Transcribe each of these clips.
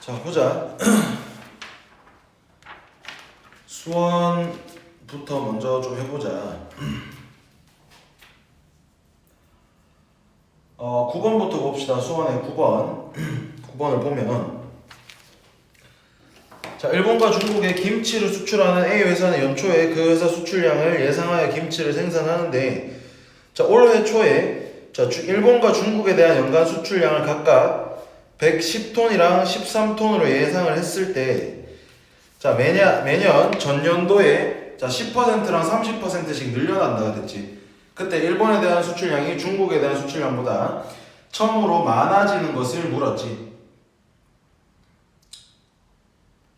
자, 보자. 수원부터 먼저 좀 해보자. 9번부터 봅시다. 수원의 9번. 9번을 보면, 자, 일본과 중국에 김치를 수출하는 A 회사는 연초에 그 회사 수출량을 예상하여 김치를 생산하는데, 자, 올해 초에 자, 일본과 중국에 대한 연간 수출량을 각각 110톤이랑 13톤으로 예상을 했을 때, 자, 매년 전년도에 자, 10%랑 30%씩 늘려난다가 됐지. 그때 일본에 대한 수출량이 중국에 대한 수출량보다 처음으로 많아지는 것을 물었지.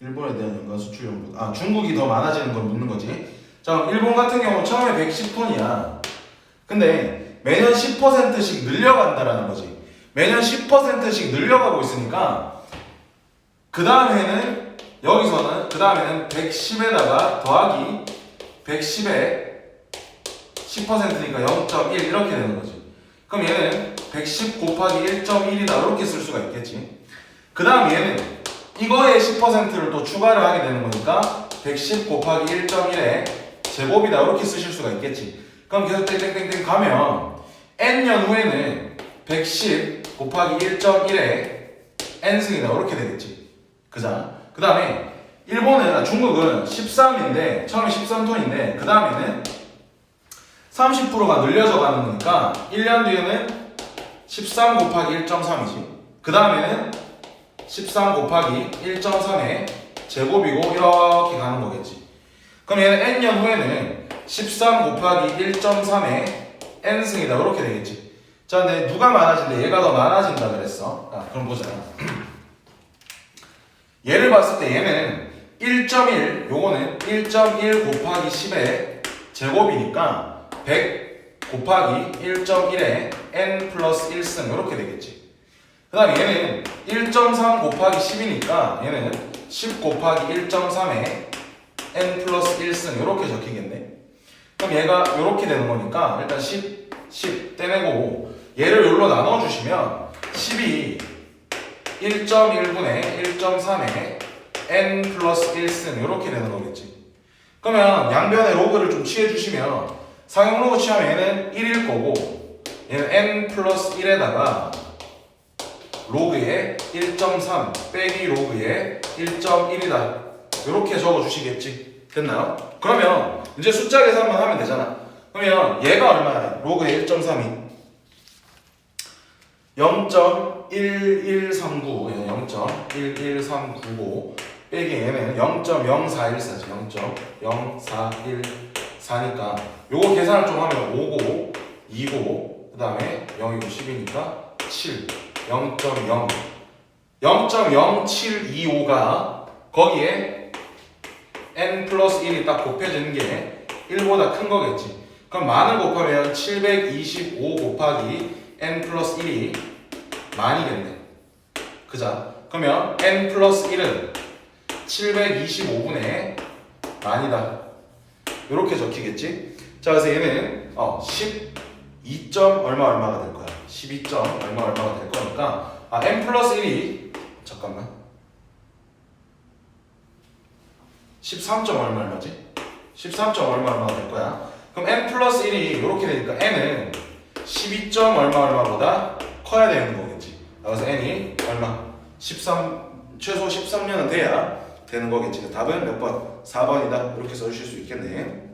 일본에 대한 연간 수출량보다 중국이 더 많아지는 걸 묻는 거지. 자, 그럼 일본 같은 경우 처음에 110톤이야. 근데 매년 10%씩 늘려간다라는 거지. 매년 10%씩 늘려가고 있으니까 그 다음에는 여기서는 그 다음에는 110에다가 더하기 110에 10%니까 0.1 이렇게 되는 거지. 그럼 얘는 110 곱하기 1.1이다 이렇게 쓸 수가 있겠지. 그 다음 얘는 이거에 10%를 또 추가를 하게 되는 거니까 110 곱하기 1.1의 제곱이다 이렇게 쓰실 수가 있겠지. 그럼 계속 땡땡땡땡 가면 n년 후에는 110 곱하기 1.1의 n승이다 이렇게 되겠지. 그자? 그 다음에 중국은 13인데 처음에 13톤인데 그 다음에는 30%가 늘려져 가는 거니까 1년 뒤에는 13 곱하기 1.3이지. 그 다음에는 13 곱하기 1.3의 제곱이고 이렇게 가는 거겠지. 그럼 얘는 n년 후에는 13 곱하기 1.3의 n승이다 이렇게 되겠지. 자, 근데 누가 많아진대? 얘가 더 많아진다 그랬어. 그럼 보자. 얘를 봤을 때 얘는 1.1, 요거는 1.1 곱하기 10의 제곱이니까 100 곱하기 1.1의 n 플러스 1승 이렇게 되겠지. 그 다음에 얘는 1.3 곱하기 10이니까 얘는 10 곱하기 1.3의 n 플러스 1승 이렇게 적히겠네. 그럼 얘가 이렇게 되는 거니까 일단 10 떼내고 얘를 여기로 나눠주시면 10이 1.1분의 1.3의 n 플러스 1승 이렇게 되는 거겠지. 그러면 양변의 로그를 좀 취해주시면 상용 로그 취하면 얘는 1일 거고 얘는 n 플러스 1에다가 로그의 1.3 빼기 로그의 1.1이다 이렇게 적어주시겠지. 됐나요? 그러면 이제 숫자 계산만 하면 되잖아. 그러면 얘가 얼마야? 로그의 1.3이 0.11395 0.11395 빼기 얘는 0.0414지. 0.0414니까 요거 계산을 좀 하면 5고 2고 그 다음에 0이고 10이니까 7 0.0725가 거기에 n 플러스 1이 딱 곱해지는 게 1보다 큰 거겠지. 그럼 만을 곱하면 725 곱하기 n 플러스 1이 만이겠네. 그자? 그러면 n 플러스 1은 725분의 만이다. 이렇게 적히겠지? 자, 그래서 얘는 12점 얼마가 될 거야. 12점 얼마가 될 거니까 n 플러스 1이 잠깐만 13점 얼마지? 13점 얼마가 될 거야. 그럼 n 플러스 1이 이렇게 되니까 n은 12점 얼마보다 커야 되는 거겠지. 그래서 n이 얼마? 13 최소 13년은 돼야 되는 거겠지. 답은 몇 번? 4번이다. 이렇게 써주실 수 있겠네.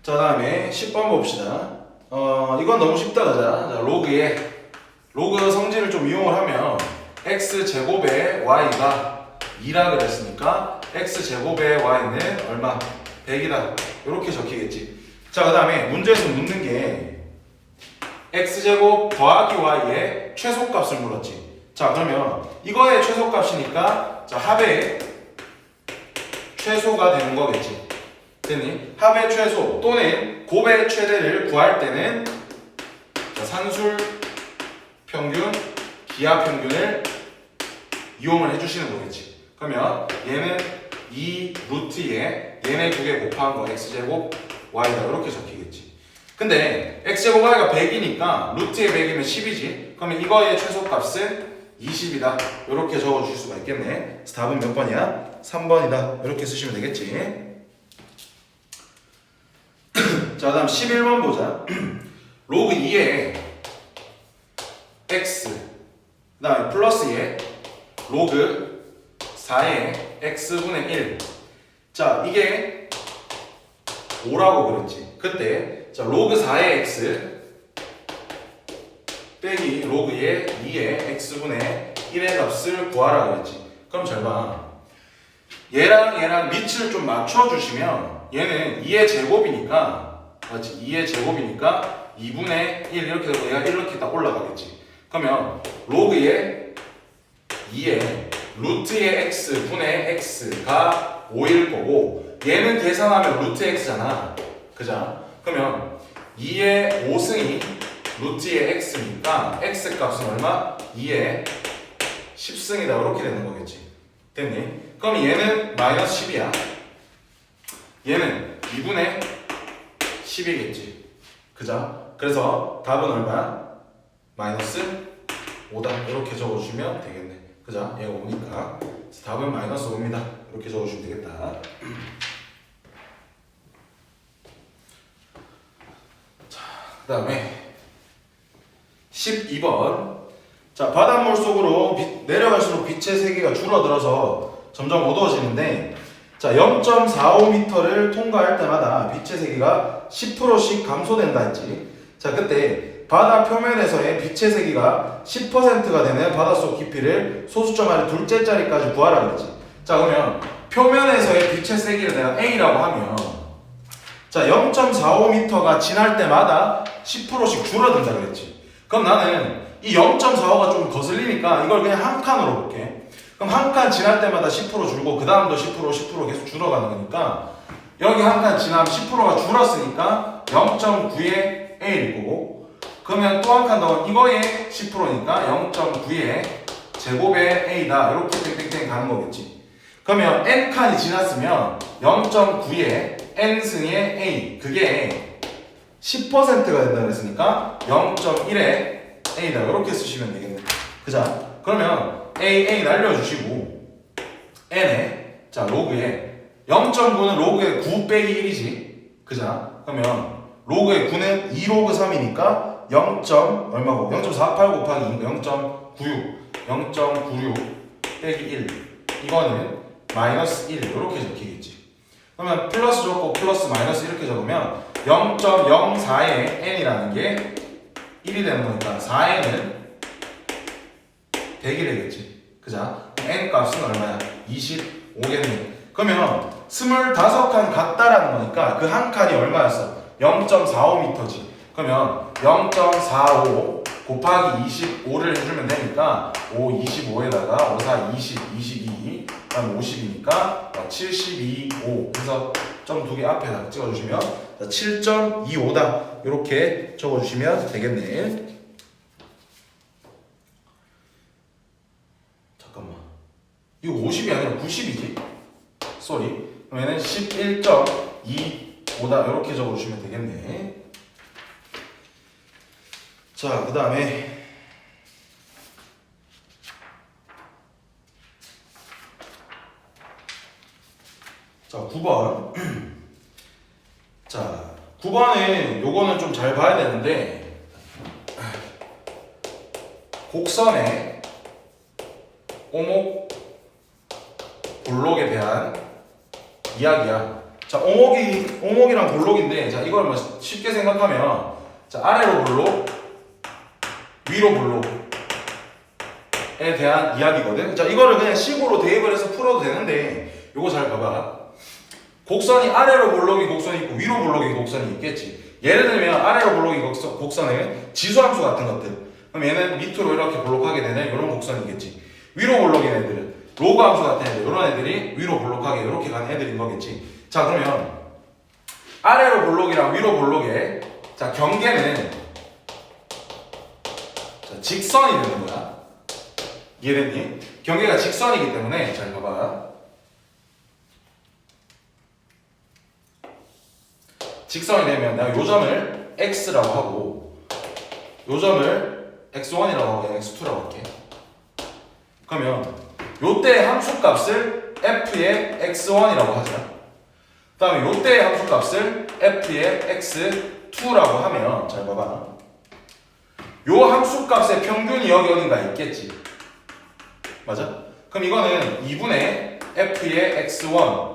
자, 다음에 10번 봅시다. 이건 너무 쉽다. 자, 로그 성질을 좀 이용을 하면 x제곱의 y가 2라 그랬으니까 x제곱의 y는 얼마? 100이다. 이렇게 적히겠지. 자, 그 다음에 문제에서 묻는 게 x제곱 더하기 y의 최소값을 물었지. 자, 그러면 이거의 최소값이니까 자, 합의 최소가 되는 거겠지. 됐니? 합의 최소 또는 곱의 최대를 구할 때는 자, 산술 평균, 기하 평균을 이용을 해주시는 거겠지. 그러면 얘는 2 루트에 얘네 두 개 곱한 거 x제곱 y다 이렇게 적히겠지. 근데 x제곱 y가 100이니까 루트의 100이면 10이지. 그러면 이거의 최소값은 20이다. 이렇게 적어주실 수가 있겠네. 그래서 답은 몇 번이야? 3번이다. 이렇게 쓰시면 되겠지. 자, 다음 11번 보자. 로그 2에 x, 그 다음에 플러스 2에 로그 4에 x분의 1. 자, 이게 5라고 그랬지. 그때 자 로그 4의 x 빼기 로그의 2의 x분의 1의 값을 구하라 그랬지. 그럼 잘 봐. 얘랑 얘랑 밑을 좀 맞춰주시면 얘는 2의 제곱이니까 맞지? 2의 제곱이니까 2분의 1 이렇게 되고 얘가 이렇게 딱 올라가겠지. 그러면 로그의 2의 루트의 x 분의 x가 5일 거고 얘는 계산하면 루트 x잖아. 그죠? 그러면 2의 5승이 루트의 x니까 x 값은 얼마? 2의 10승이다. 이렇게 되는 거겠지. 됐니? 그럼 얘는 마이너스 10이야. 얘는 2분의 10이겠지. 그죠? 그래서 답은 얼마야? 마이너스 5다. 이렇게 적어주시면 되겠네. 그죠? 얘가 5니까. 답은 마이너스 5입니다. 이렇게 적어주시면 되겠다. 자, 그 다음에 12번. 자, 바닷물 속으로 내려갈수록 빛의 세기가 줄어들어서 점점 어두워지는데, 자, 0.45m를 통과할 때마다 빛의 세기가 10%씩 감소된다 했지. 자, 그때 바다 표면에서의 빛의 세기가 10%가 되는 바닷속 깊이를 소수점 아래 둘째 자리까지 구하라 그랬지. 자, 그러면 표면에서의 빛의 세기를 내가 A라고 하면, 자, 0.45m가 지날 때마다 10%씩 줄어든다 그랬지. 그럼 나는 이 0.45가 좀 거슬리니까 이걸 그냥 한 칸으로 볼게. 그럼 한 칸 지날 때마다 10% 줄고 그 다음도 10% 계속 줄어가는 거니까 여기 한 칸 지나면 10%가 줄었으니까 0.9의 A일 거고, 그러면 또 한 칸 더 이거의 10%니까 0.9의 제곱의 A다. 이렇게 땡땡땡 가는 거겠지. 그러면 N칸이 지났으면 0.9의 N승의 A, 그게 10%가 된다 그랬으니까 0.1의 A다. 이렇게 쓰시면 되겠네. 그죠? 그러면 A 날려주시고 N에 자 로그에 0.9는 로그의 9 빼기 1이지. 그죠? 그러면 로그의 9는 2로그 3이니까 0. 얼마고? 0.48 곱하기 0.96 빼기 1. 이거는 마이너스 1 이렇게 적히겠지. 그러면 플러스 적고 플러스 마이너스 이렇게 적으면 0.04의 n이라는 게 1이 되는 거니까 4n은 100이 되겠지. 그죠? n 값은 얼마야? 25겠네. 그러면 25칸 갔다라는 거니까 그 한 칸이 얼마였어? 0.45m지. 그러면 0.45 곱하기 25를 해주면 되니까 5, 25에다가 5, 4, 20, 22, 그다음 50이니까 72, 5 그래서 점 두 개 앞에다 찍어주시면 7.25다. 이렇게 적어주시면 되겠네. 잠깐만, 이거 50이 아니라 90이지? 쏘리. 그러면 11.25다. 이렇게 적어주시면 되겠네. 자, 그 다음에 자 9번. 자 9번은 요거는 좀 잘 봐야 되는데, 곡선의 오목 볼록에 대한 이야기야. 자, 오목이랑 볼록인데, 자, 이걸 뭐 쉽게 생각하면, 자, 아래로 볼록, 위로 볼록에 대한 이야기거든. 자, 이거를 그냥 식으로 대입을 해서 풀어도 되는데, 요거 잘 봐봐. 곡선이 아래로 볼록이 곡선이 있고 위로 볼록이 곡선이 있겠지. 예를 들면 아래로 볼록이 곡선은 지수함수 같은 것들. 그럼 얘는 밑으로 이렇게 볼록하게 되는 이런 곡선이겠지. 위로 볼록인 애들은 로그 함수 같은 애들, 이런 애들이 위로 볼록하게 이렇게 가는 애들인 거겠지. 자, 그러면 아래로 볼록이랑 위로 볼록의 자 경계는 자, 직선이 되는 거야. 이해됐니? 경계가 직선이기 때문에 잘 봐봐. 직선이 되면 내가 요 점을 x라고 하고 요 점을 x1이라고 하고 x2라고 할게. 그러면 요때 함수값을 f의 x1이라고 하자. 그 다음에 요때 함수값을 f의 x2라고 하면 잘 봐봐. 요 함수값의 평균이 여기 어딘가 있겠지. 맞아? 그럼 이거는 2분의 f의 x1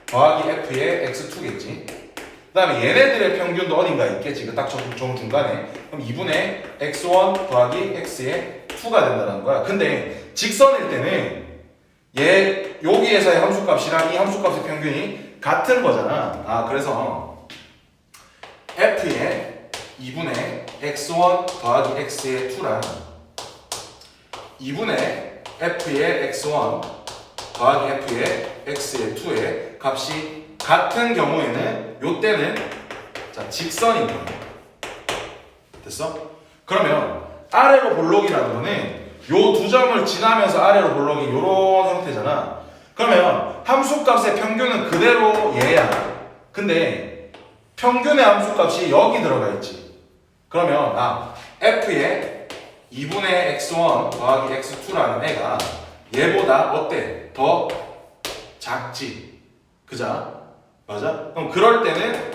더하기 f의 x2겠지. 그 다음에 얘네들의 평균도 어딘가 있겠지. 그 딱 중간에. 그럼 2분의 x1 더하기 x의 2가 된다는 거야. 근데 직선일 때는 얘 여기에서의 함수값이랑 이 함수값의 평균이 같은 거잖아. 아 그래서 f의 2분의 x1 더하기 x의 2랑 2분의 f의 x1 더하기 f의 x의 2의 값이 같은 경우에는 요때는 자 직선인 거예요. 됐어? 그러면 아래로 볼록이라는 거는 요 두 점을 지나면서 아래로 볼록이 요런 형태잖아. 그러면 함수값의 평균은 그대로 얘야. 근데 평균의 함수값이 여기 들어가 있지. 그러면 f의 2분의 x1 더하기 x2라는 애가 얘보다 어때? 더 작지. 그자? 맞아? 그럼 그럴 때는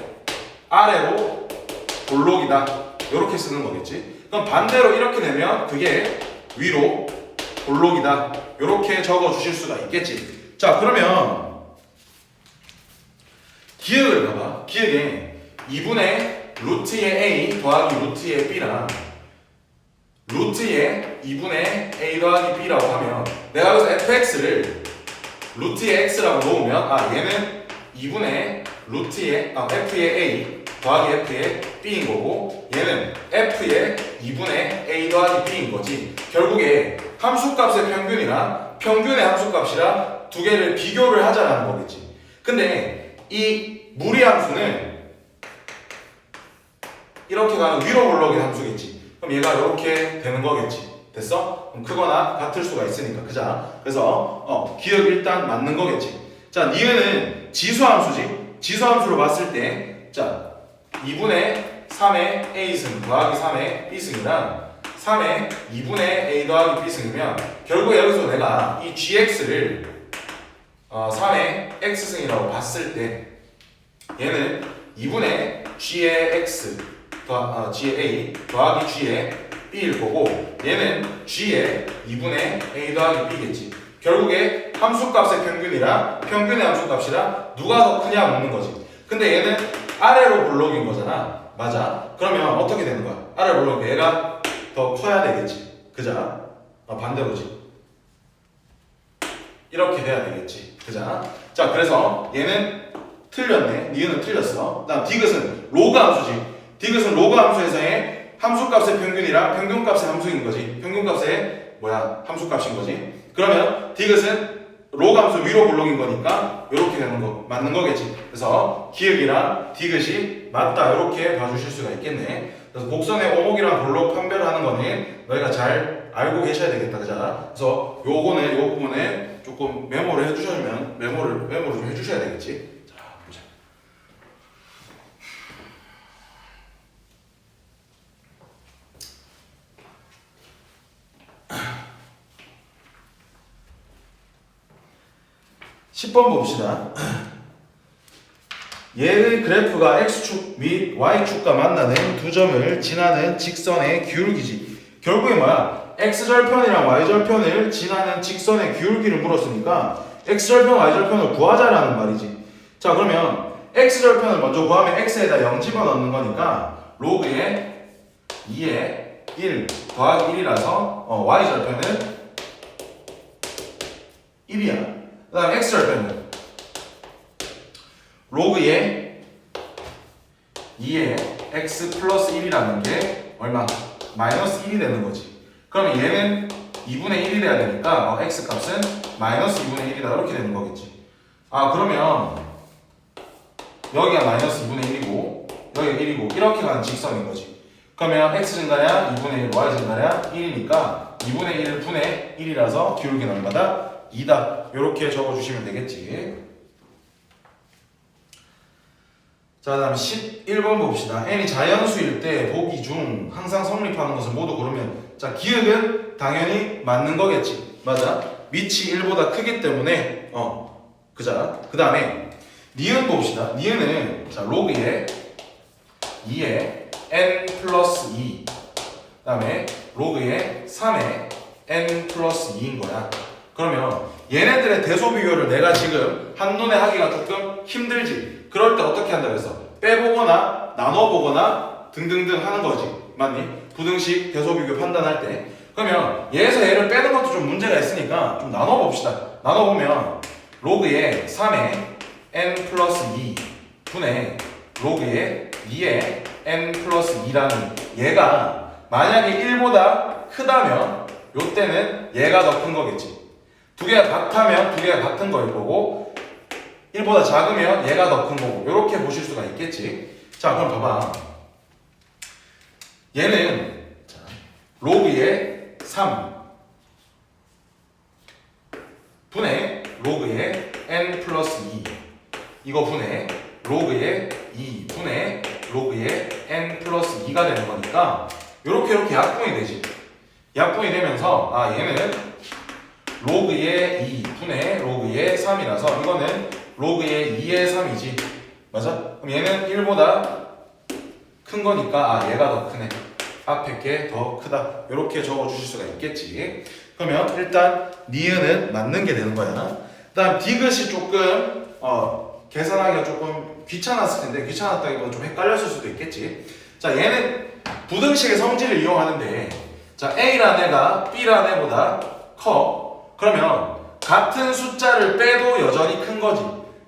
아래로 볼록이다. 이렇게 쓰는 거겠지. 그럼 반대로 이렇게 되면 그게 위로 볼록이다. 이렇게 적어 주실 수가 있겠지. 자, 그러면 기억을 봐봐. 기억에 2분의 루트의 a 더하기 루트의 b랑 루트의 2분의 a 더하기 b라고 하면 내가 여기서 fx를 루트의 x라고 놓으면 얘는 2분의 루트의 f의 a 더하기 f의 b인 거고 얘는 f의 2분의 a 더하기 b인 거지. 결국에 함수값의 평균이랑 평균의 함수값이랑 두 개를 비교를 하자라는 거겠지. 근데 이 무리함수는 이렇게 가는 위로 볼록의 함수겠지. 그럼 얘가 이렇게 되는 거겠지. 됐어? 그럼 크거나 같을 수가 있으니까. 그자? 그래서 기억 일단 맞는 거겠지. 자, 니은은 지수함수지. 지수함수로 봤을 때 자 2분의 3의 a승 더하기 3의 b승이랑 3의 2분의 a 더하기 b승이면 결국에 여기서 내가 이 gx를 3의 x승이라고 봤을 때 얘는 2분의 g의 x g의 a 더하기 g의 b일 거고 얘는 g의 2분의 a 더하기 b겠지. 결국에 함수값의 평균이랑 평균의 함수값이랑 누가 더 크냐 묻는 거지. 근데 얘는 아래로 볼록인 거잖아. 맞아? 그러면 어떻게 되는 거야? 아래로 볼록인 얘가 더 커야 되겠지. 그자? 반대로지. 이렇게 돼야 되겠지. 그자? 자, 그래서 얘는 틀렸네. 니은은 틀렸어. 다음 디귿은 로그 함수지. 디귿은 로그 함수에서의 함수값의 평균이랑 평균값의 함수인 거지. 평균값의 함수값인 거지. 그러면 디귿은 로그 함수 위로 볼록인 거니까 이렇게 되는 거 맞는 거겠지. 그래서 기역이랑 디귿이 맞다 이렇게 봐주실 수가 있겠네. 그래서 곡선의 오목이랑 볼록 판별을 하는 거는 너희가 잘 알고 계셔야 되겠다. 그잖아. 그래서 요거는 요 부분에 조금 메모를 해주셔야면 메모를 좀 해주셔야 되겠지. 자, 보자. 10번 봅시다. 얘의 그래프가 x축 및 y축과 만나는 두 점을 지나는 직선의 기울기지. 결국에 x절편이랑 y절편을 지나는 직선의 기울기를 물었으니까 x절편, y절편을 구하자라는 말이지. 자, 그러면 x절편을 먼저 구하면 x에다 0 집어넣는 거니까 로그의 2의 1 더하기 1이라서 y절편은 1이야. 그 다음 x절편은 로그의 2의 x 플러스 1이라는 게 얼마? 마이너스 1이 되는 거지. 그러면 얘는 2분의 1이 돼야 되니까 x 값은 마이너스 2분의 1이다 이렇게 되는 거겠지. 그러면 여기가 마이너스 2분의 1이고 여기가 1이고 이렇게 가는 직선인 거지. 그러면 x 증가량 2분의 1, y 증가량 1이니까 2분의 1 분의 1이라서 기울기는 얼마다? 2다. 이렇게 적어주시면 되겠지. 자, 다음 11번 봅시다. n이 자연수일 때 보기 중 항상 성립하는 것을 모두 고르면, 자, 기억은 당연히 맞는 거겠지. 맞아. 밑이 1보다 크기 때문에 그자. 그 다음에 니은 봅시다. 니은은 자 로그에 2에 n 플러스 2, 그 다음에 로그에 3에 n 플러스 2인 거야. 그러면 얘네들의 대소 비교를 내가 지금 한눈에 하기가 조금 힘들지. 그럴 때 어떻게 한다 그래서 빼보거나 나눠보거나 등등등 하는 거지. 맞니? 부등식 대소 비교 판단할 때. 그러면 얘에서 얘를 빼는 것도 좀 문제가 있으니까 좀 나눠봅시다. 나눠보면 로그에 3에 n 플러스 2 분의 로그에 2에 n 플러스 2라는 얘가 만약에 1보다 크다면 요때는 얘가 더 큰 거겠지. 두 개가 같다면 두 개가 같은 거일 거고 1보다 작으면 얘가 더 큰 거고 이렇게 보실 수가 있겠지. 자, 그럼 봐봐. 얘는 자, 로그에 3 분의 로그에 n 플러스 2 이거 분의 로그에 2 분의 로그에 n 플러스 2가 되는 거니까 이렇게 약분이 되지. 약분이 되면서 얘는 로그에 2 분의 로그에 3이라서 이거는 로그에 2의 3이지. 맞아? 그럼 얘는 1보다 큰 거니까 얘가 더 크네. 앞에 게 더 크다. 이렇게 적어주실 수가 있겠지. 그러면 일단 니은은 맞는 게 되는 거야. 그 다음 디귿이 조금 계산하기가 조금 귀찮았을 텐데 귀찮았다기보다 좀 헷갈렸을 수도 있겠지. 자, 얘는 부등식의 성질을 이용하는데 자 A라는 애가 B라는 애보다 커. 그러면 같은 숫자를 빼도 여전히 큰 거지.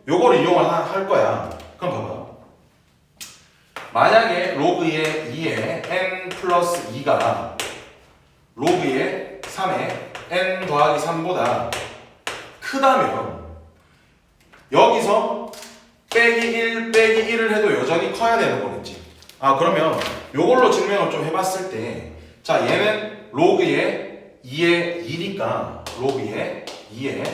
요거를 이용할 거야. 그럼 봐봐. 만약에 로그의 2에 n 플러스 2가 로그의 3에 n 더하기 3보다 크다면 여기서 빼기 1 빼기 1을 해도 여전히 커야 되는 거겠지. 그러면 요걸로 증명을 좀 해봤을 때 자 얘는 로그의 2에 2니까 로그의 2에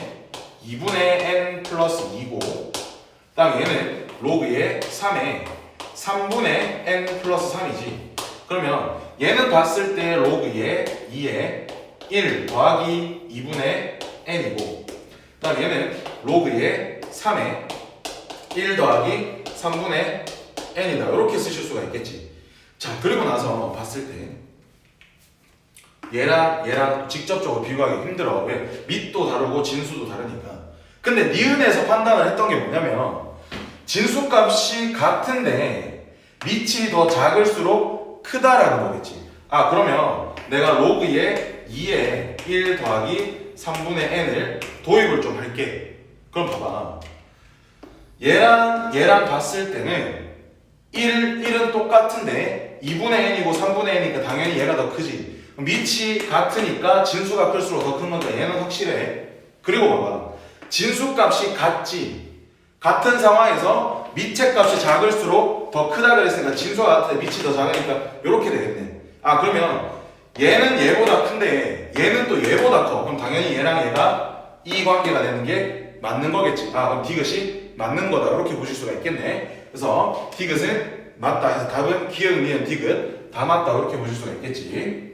2분의 n 플러스 2고 그 다음 얘는 로그의 3에 3분의 n 플러스 3이지. 그러면 얘는 봤을 때 로그의 2에 1 더하기 2분의 n이고 그 다음 얘는 로그의 3에 1 더하기 3분의 n이다. 이렇게 쓰실 수가 있겠지. 자, 그리고 나서 봤을 때 얘랑 직접적으로 비교하기 힘들어. 왜? 밑도 다르고 진수도 다르니까. 근데 니은에서 판단을 했던 게 뭐냐면 진수값이 같은데 밑이 더 작을수록 크다라는 거겠지. 그러면 내가 로그의 2에 1 더하기 3분의 n을 도입을 좀 할게. 그럼 봐봐. 얘랑 봤을 때는 1은 똑같은데 2분의 n이고 3분의 n이니까 당연히 얘가 더 크지. 밑이 같으니까 진수가 클수록 더 큰 거니까 얘는 확실해. 그리고 봐봐. 진수값이 같지. 같은 상황에서 밑의 값이 작을수록 더 크다 그랬으니까 진수가 같은데 밑이 더 작으니까 이렇게 되겠네. 그러면 얘는 얘보다 큰데 얘는 또 얘보다 커. 그럼 당연히 얘랑 얘가 이 관계가 되는 게 맞는 거겠지. 그럼 디귿이 맞는 거다. 이렇게 보실 수가 있겠네. 그래서 디귿은 맞다 해서 답은 기역, 니은, 디귿 다 맞다. 이렇게 보실 수가 있겠지.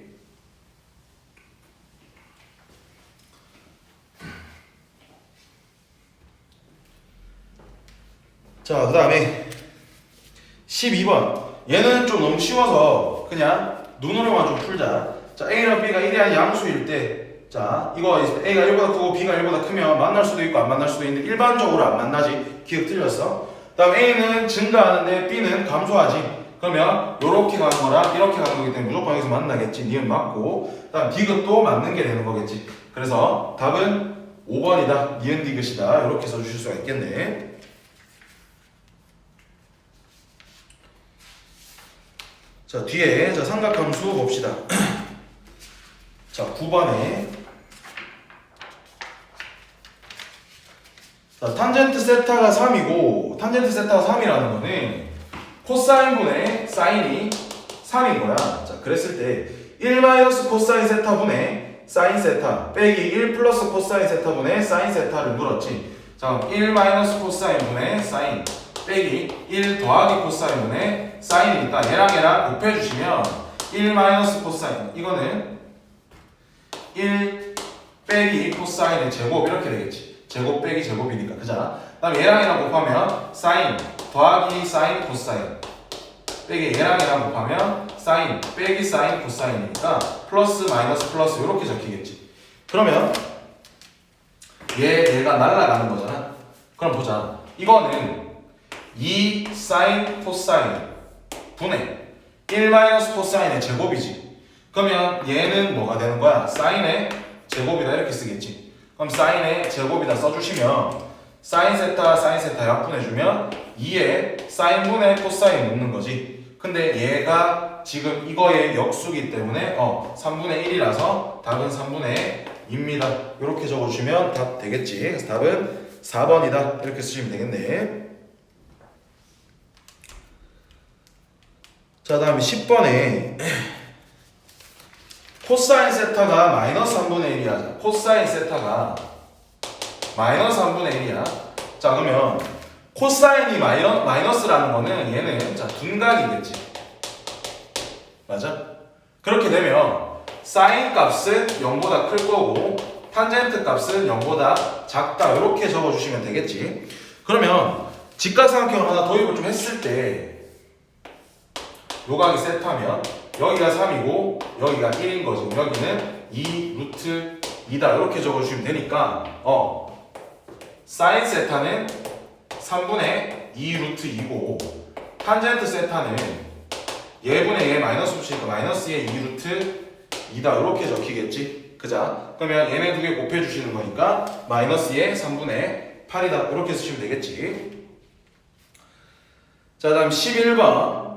자, 그 다음에 12번. 얘는 좀 너무 쉬워서 그냥 눈으로만 좀 풀자. 자, A랑 B가 1의 양수일 때 자, 이거 A가 1보다 크고 B가 1보다 크면 만날 수도 있고 안 만날 수도 있는데 일반적으로 안 만나지. 기억 틀렸어. 그 다음 A는 증가하는데 B는 감소하지. 그러면 요렇게 가는 거랑 이렇게 가는 거기 때문에 무조건 여기서 만나겠지. 니은 맞고. 그 다음 디귿도 맞는 게 되는 거겠지. 그래서 답은 5번이다. 니은 디귿이다. 이렇게 써주실 수가 있겠네. 자, 뒤에 삼각함수 봅시다. 자, 9번에 자, 탄젠트 세타가 3이고 탄젠트 세타가 3이라는 거는 코사인분의 사인이 3인 거야. 자, 그랬을 때 1 마이너스 코사인 세타분의 사인 세타 빼기 1 플러스 코사인 세타분의 사인 세타를 물었지. 자, 1 마이너스 코사인분의 사인 빼기 1 더하기 코사인분의 사인이니까 얘랑 곱해주시면 1 마이너스 코사인 이거는 1 빼기 코사인의 제곱 이렇게 되겠지. 제곱 빼기 제곱이니까 그잖아. 그 다음에 얘랑 곱하면 사인 더하기 사인 코사인 빼기 얘랑 곱하면 사인 빼기 사인 코사인이니까 플러스 마이너스 플러스 이렇게 적히겠지. 그러면 얘가 날아가는 거잖아. 그럼 보자. 이거는 2 사인 코사인 분의 1 마이너스 코사인의 제곱이지. 그러면 얘는 뭐가 되는 거야? 사인의 제곱이다 이렇게 쓰겠지. 그럼 사인의 제곱이다 써주시면 사인 세타 약분해주면 2에 사인분의 코사인 묻는 거지. 근데 얘가 지금 이거의 역수기 때문에 3분의 1이라서 답은 3분의 2입니다. 이렇게 적어주시면 답 되겠지. 그래서 답은 4번이다 이렇게 쓰시면 되겠네. 자, 다음에 10번에 코사인 세타가 마이너스 3분의 1이야. 코사인 세타가 마이너스 3분의 1이야. 자, 그러면 코사인이 마이너스라는 거는 얘는 자 둔각이겠지. 맞아? 그렇게 되면 사인 값은 0보다 클 거고 탄젠트 값은 0보다 작다 이렇게 적어주시면 되겠지. 그러면 직각삼각형 하나 도입을 좀 했을 때 요각이 세타면 여기가 3이고 여기가 1인 거지. 여기는 2 루트 2다 이렇게 적어주시면 되니까 사인 세타는 3분의 2 루트 2고 탄젠트 세타는 얘분의 얘 마이너스 붙이니까 마이너스 얘 2 루트 2다 이렇게 적히겠지. 그자? 그러면 얘네 두 개 곱해주시는 거니까 마이너스 얘 3분의 8이다 이렇게 쓰시면 되겠지. 자, 다음 11번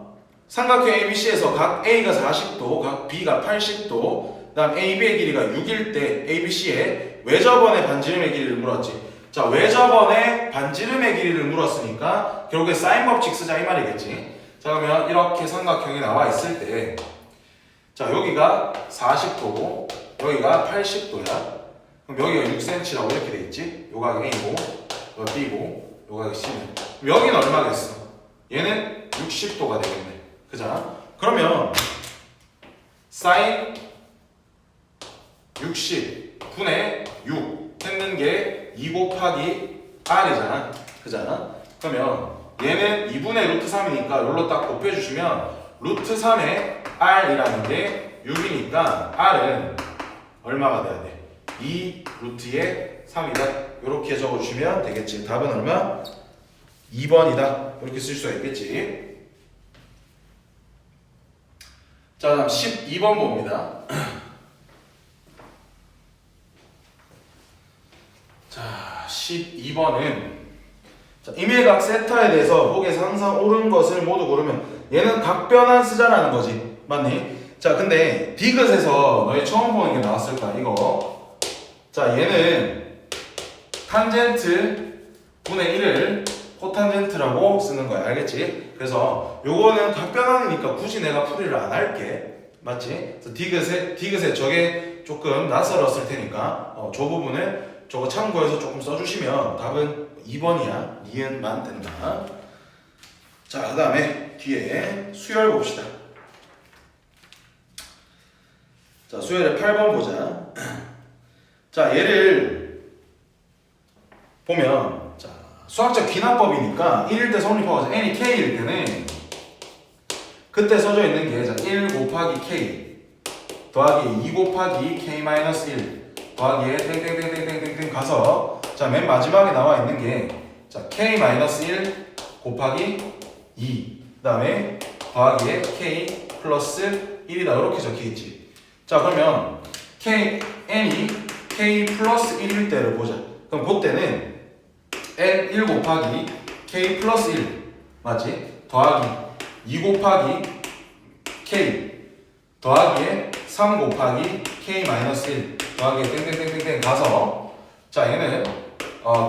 삼각형 ABC에서 각 A가 40도, 각 B가 80도, 그 다음 AB의 길이가 6일 때 ABC의 외접원의 반지름의 길이를 물었지. 자, 외접원의 반지름의 길이를 물었으니까 결국에 사인 법칙 쓰자 이 말이겠지. 자, 그러면 이렇게 삼각형이 나와 있을 때 자, 여기가 40도고 여기가 80도야. 그럼 여기가 6cm라고 이렇게 돼 있지. 요각이 A고 여기 B고 요각이 C네. 그럼 여기는 얼마겠어? 얘는 60도가 되겠네. 그자? 그러면 사인 60 분의 6 했는 게 2 곱하기 R이잖아. 그잖아? 그러면 얘는 2분의 루트 3이니까 여기로 딱 곱해주시면 루트 3의 R이라는 게 6이니까 R은 얼마가 돼야 돼? 2 루트의 3이다. 이렇게 적어주시면 되겠지. 답은 얼마? 2번이다. 이렇게 쓸 수가 있겠지. 자, 다음 12번 봅니다. 자, 12번은 자, 임의각 세타에 대해서 폭에서 항상 옳은 것을 모두 고르면 얘는 각변환 쓰자라는 거지. 맞니? 자, 근데 디귿에서 너희 처음 보는 게 나왔을 거야. 이거. 자, 얘는 탄젠트 분의 1을 코탄젠트라고 쓰는 거야. 알겠지? 그래서 요거는 각변환이니까 굳이 내가 풀이를 안 할게. 맞지? 그래서 디귿에 저게 조금 낯설었을 테니까 저 부분을 저거 참고해서 조금 써주시면 답은 2번이야. 니은만 된다. 자, 그 다음에 뒤에 수열 봅시다. 자, 수열의 8번 보자. 자, 얘를 보면 자, 수학적 기납법이니까 1일 때 성립하고 n이 k일 때는 그때 써져 있는 게 자, 1 곱하기 k 더하기 2 곱하기 k-1 더하기에 땡땡땡땡땡땡 가서 자, 맨 마지막에 나와 있는 게 자, k-1 곱하기 2 그 다음에 더하기에 k 플러스 1이다 이렇게 적혀있지. 자, 그러면 n이 k 플러스 1일 때를 보자. 그럼 그때는 n 1 곱하기 k 플러스 1 맞지? 더하기 2 곱하기 k 더하기에 3 곱하기 k 마이너스 1 더하기에 땡땡땡땡땡 가서 자, 얘는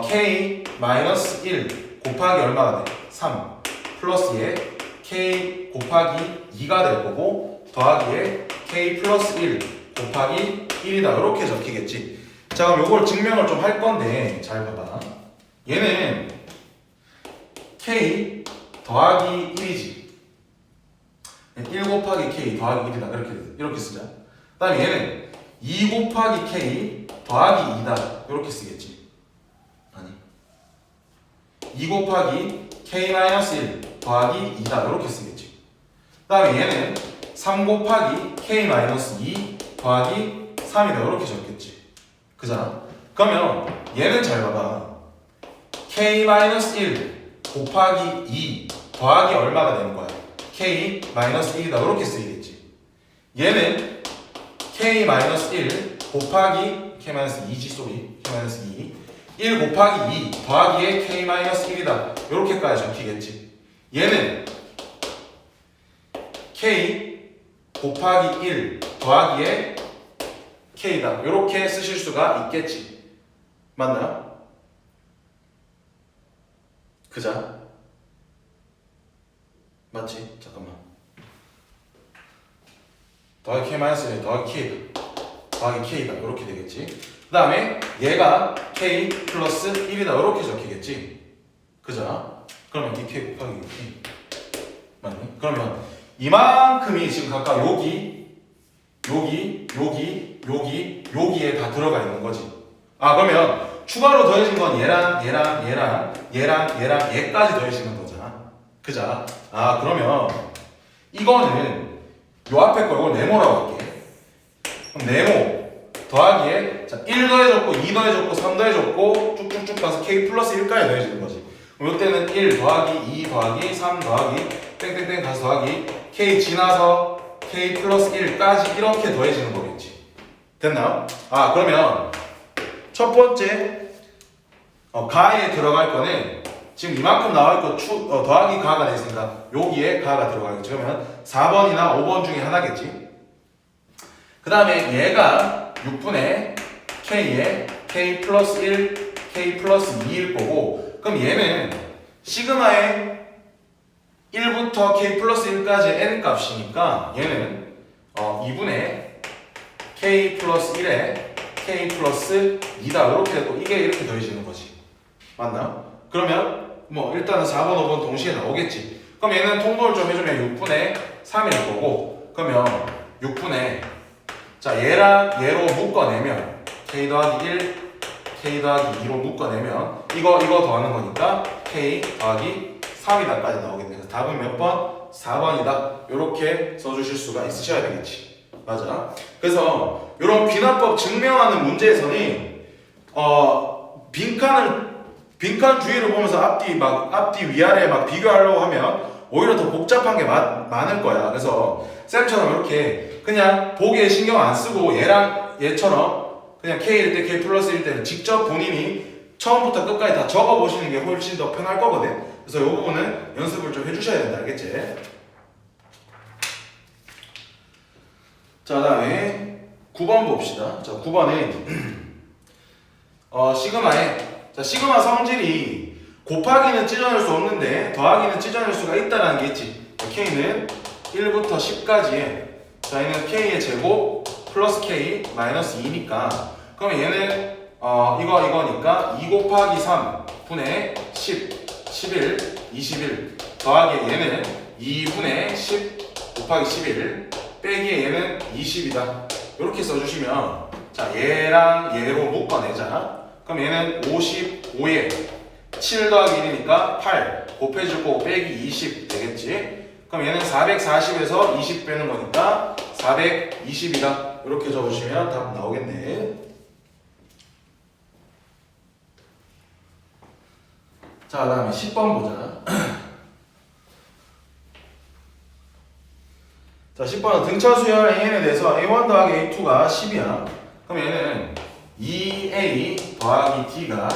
k 마이너스 1 곱하기 얼마가 돼? 3 플러스에 k 곱하기 2가 될 거고 더하기에 k 플러스 1 곱하기 1이다 이렇게 적히겠지. 자, 그럼 요걸 증명을 좀 할 건데 잘 봐봐. 얘는 K 더하기 1이지. 1 곱하기 K 더하기 1이다. 이렇게 쓰자. 그 다음에 얘는 2 곱하기 K 더하기 2다. 이렇게 쓰겠지. 아니. 2 곱하기 K-1 더하기 2다. 이렇게 쓰겠지. 그 다음에 얘는 3 곱하기 K-2 더하기 3이다. 이렇게 적겠지. 그잖아? 그러면 얘는 잘 봐봐. K-1 곱하기 2 더하기 얼마가 되는 거야? K-1이다. 이렇게 쓰이겠지. 얘는 K-1 곱하기 K-2지 쏘리. K-2 1 곱하기 2 더하기에 K-1이다. 이렇게까지 적히겠지. 얘는 K 곱하기 1 더하기에 K다. 이렇게 쓰실 수가 있겠지. 맞나요? 그자? 맞지? 잠깐만. 더하기 K-1 더하기 K다. 더하기 K다. 이렇게 되겠지. 그 다음에 얘가 K 플러스 1이다. 이렇게 적히겠지. 그자? 그러면 이 K 곱하기 K. 맞니? 그러면 이만큼이 지금 각각 여기에 다 들어가 있는 거지. 아, 그러면 추가로 더해진 건 얘랑 얘까지 더해지는 거잖아. 그자? 아, 그러면 이거는 요 앞에 거 이걸 네모라고 할게. 그럼 네모 더하기에 자, 1 더해졌고 2 더해졌고 3 더해졌고 쭉쭉쭉 가서 K 플러스 1까지 더해지는 거지. 그럼 이때는 1 더하기 2 더하기 3 더하기 땡땡땡 가서 더하기 K 지나서 K 플러스 1까지 이렇게 더해지는 거겠지. 됐나요? 아, 그러면 첫 번째 가에 들어갈 거는 지금 이만큼 나와 있고 더하기 가가 돼 있으니까 여기에 가가 들어가겠지. 그러면 4번이나 5번 중에 하나겠지. 그 다음에 얘가 6분의 K에 K 플러스 1, K 플러스 2일 거고, 그럼 얘는 시그마의 1부터 K 플러스 1까지 N 값이니까 얘는 2분의 K 플러스 1에 K 플러스 2다. 이렇게 되고 이게 이렇게 더해지는 거지. 맞나? 그러면 뭐 일단은 4번, 5번 동시에 나오겠지. 그럼 얘는 통보를 좀 해주면 6분의 3일 거고, 그러면 6분의 자 얘랑 얘로 묶어내면 K 더하기 1, K 더하기 2로 묶어내면 이거 더하는 거니까 K 더하기 3이다까지 나오겠네. 그래서 답은 몇 번? 4번이다. 이렇게 써주실 수가 있으셔야 되겠지. 맞아. 그래서 이런 귀납법 증명하는 문제에서는 빈칸 주위를 보면서 앞뒤 위아래 막 비교하려고 하면 오히려 더 복잡한 게 많을 거야. 그래서 쌤처럼 이렇게 그냥 보기에 신경 안 쓰고 얘랑 얘처럼 그냥 K일 때 K 플러스일 때는 직접 본인이 처음부터 끝까지 다 적어 보시는 게 훨씬 더 편할 거거든. 그래서 이 부분은 연습을 좀 해주셔야 된다. 알겠지? 자, 다음에 9번 봅시다. 자, 9번은 시그마 성질이 곱하기는 찢어낼 수 없는데 더하기는 찢어낼 수가 있다는 게 있지. K는 1부터 10까지에 자, 얘는 K의 제곱 플러스 K 마이너스 2니까 그러면 얘는 이거니까 2 곱하기 3 분의 10, 11, 21 더하기 얘는 2분의 10 곱하기 11 빼기에 얘는 20이다. 이렇게 써주시면 자, 얘랑 얘로 묶어내자. 그럼 얘는 55에 7 더하기 1이니까 8 곱해주고 빼기 20 되겠지. 그럼 얘는 440에서 20 빼는 거니까 420이다. 이렇게 적으시면 답 나오겠네. 자, 다음에 10번 보자. 자, 10번은 등차 수열 AN에 대해서 A1 더하기 A2가 10이야. 그럼 얘는 2A 더하기 D가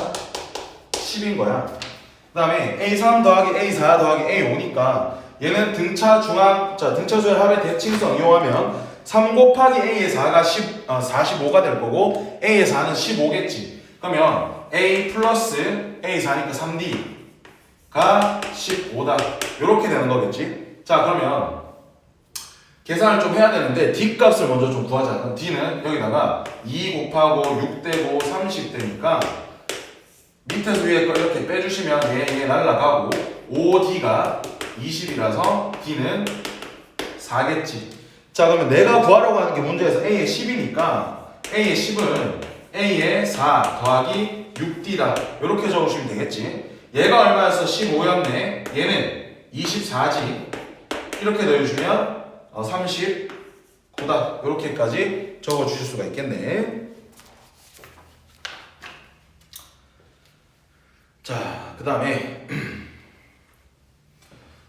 10인 거야. 그 다음에 A3 더하기 A4 더하기 A5니까 얘는 등차 수열 합의 대칭성 이용하면 3 곱하기 A의 4가 45가 될 거고 A의 4는 15겠지. 그러면 A 플러스 A4니까 3D가 15다. 이렇게 되는 거겠지. 자, 그러면 계산을 좀 해야 되는데 D 값을 먼저 좀 구하자. 그럼 D는 여기다가 2 곱하고 6 되고 30 되니까 밑에서 위에 거 이렇게 빼주시면 얘 날라가고 5D가 20이라서 D는 4겠지. 자, 그러면 내가 구하려고 하는 게 문제에서 A의 10이니까 A의 10은 A의 4 더하기 6D다. 이렇게 적으시면 되겠지. 얘가 얼마였어? 15였네. 얘는 24지. 이렇게 넣어주시면 39다. 이렇게까지 적어주실 수가 있겠네. 자, 그 다음에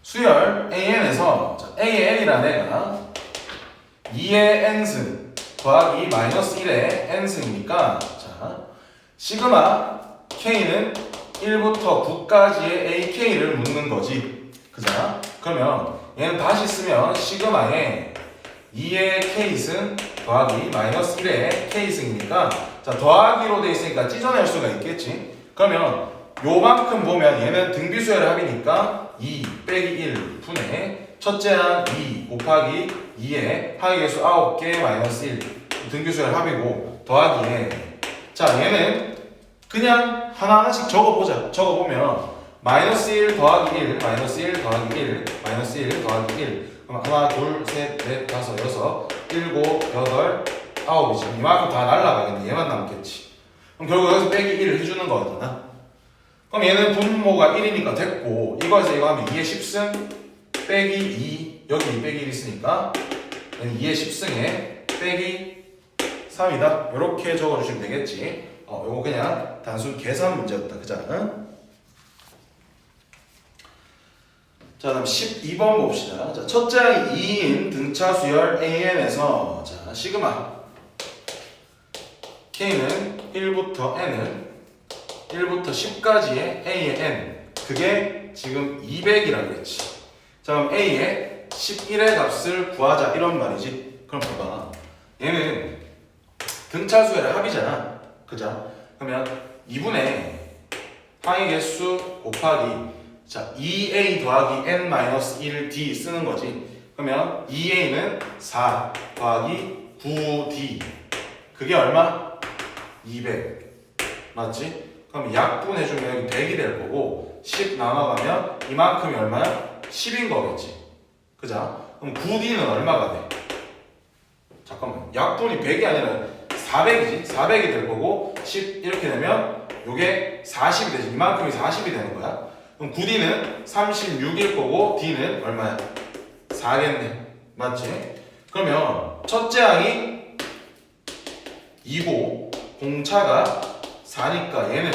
수열 AN에서 A의 N이라는 애가 2의 N승 더하기 마이너스 1의 N승이니까 자, 시그마 K는 1부터 9까지의 AK를 묻는 거지. 그잖아? 그러면 얘는 다시 쓰면 시그마에 2의 K승 더하기 마이너스 1의 K승이니까 자, 더하기로 돼 있으니까 찢어낼 수가 있겠지. 그러면 요만큼 보면 얘는 등비수열의 합이니까 2 빼기 1 분의 첫째 항 2 곱하기 2에 항의 개수 9개 마이너스 1 등비수열의 합이고 더하기에 자 얘는 그냥 하나하나씩 적어보자. 적어보면 마이너스 1 더하기 1 마이너스 1 더하기 1 마이너스 1 더하기 1 그럼 하나 둘 셋 넷 다섯 여섯 일곱 여덟 아홉이지. 이만큼 다 날라가겠네. 얘만 남겠지. 그럼 결국 여기서 빼기 1을 해주는 거잖아. 그럼 얘는 분모가 1이니까 됐고 이거에서 이거 하면 2의 10승 빼기 2 여기 2 빼기 1 있으니까 얘는 2의 10승에 빼기 3이다. 이렇게 적어주시면 되겠지. 요거 그냥 단순 계산 문제였다. 그죠? 응? 자, 다음 12번 봅시다. 자, 첫째 항이 2인 등차 수열 AN에서 자, 시그마 K는 1부터 N을 1부터 10까지의 A의 N 그게 지금 200이라고 그랬지. 자, 그럼 A의 11의 값을 구하자 이런 말이지. 그럼 봐봐. 얘는 등차 수열의 합이잖아. 그죠? 그러면 2분의 항의 개수 곱하기 자 2A 더하기 N-1D 쓰는 거지. 그러면 2A는 4 더하기 9D 그게 얼마? 200 맞지? 그럼 약분해주면 여기 100이 될 거고 10 나눠가면 이만큼이 얼마야? 10인 거겠지. 그죠? 그럼 9D는 얼마가 돼? 잠깐만 약분이 100이 아니라 400이지? 400이 될 거고 10 이렇게 되면 요게 40이 되지. 이만큼이 40이 되는 거야. 그럼 9D는 36일 거고 D는 얼마야? 4겠네. 맞지? 그러면 첫째 항이 2고 공차가 4니까 얘는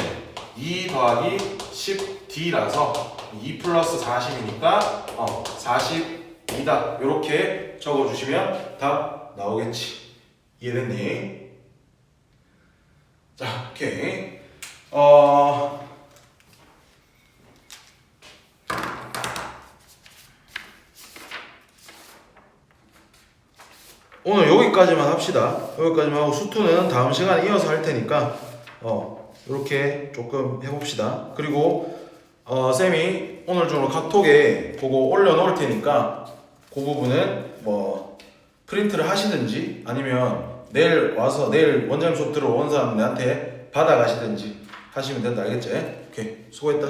2 더하기 10D라서 2 플러스 40이니까 42다. 이렇게 적어주시면 답 나오겠지. 이해됐니? 자, 오케이. 오늘 여기까지만 합시다. 여기까지만 하고 수투는 다음 시간에 이어서 할 테니까 이렇게 조금 해봅시다. 그리고 쌤이 오늘 중으로 카톡에 그거 올려놓을 테니까 그 부분은 뭐 프린트를 하시든지 아니면 내일 와서 내일 원장님 수업 들어온 사람들한테 받아가시든지 하시면 된다. 알겠지? 오케이, 수고했다.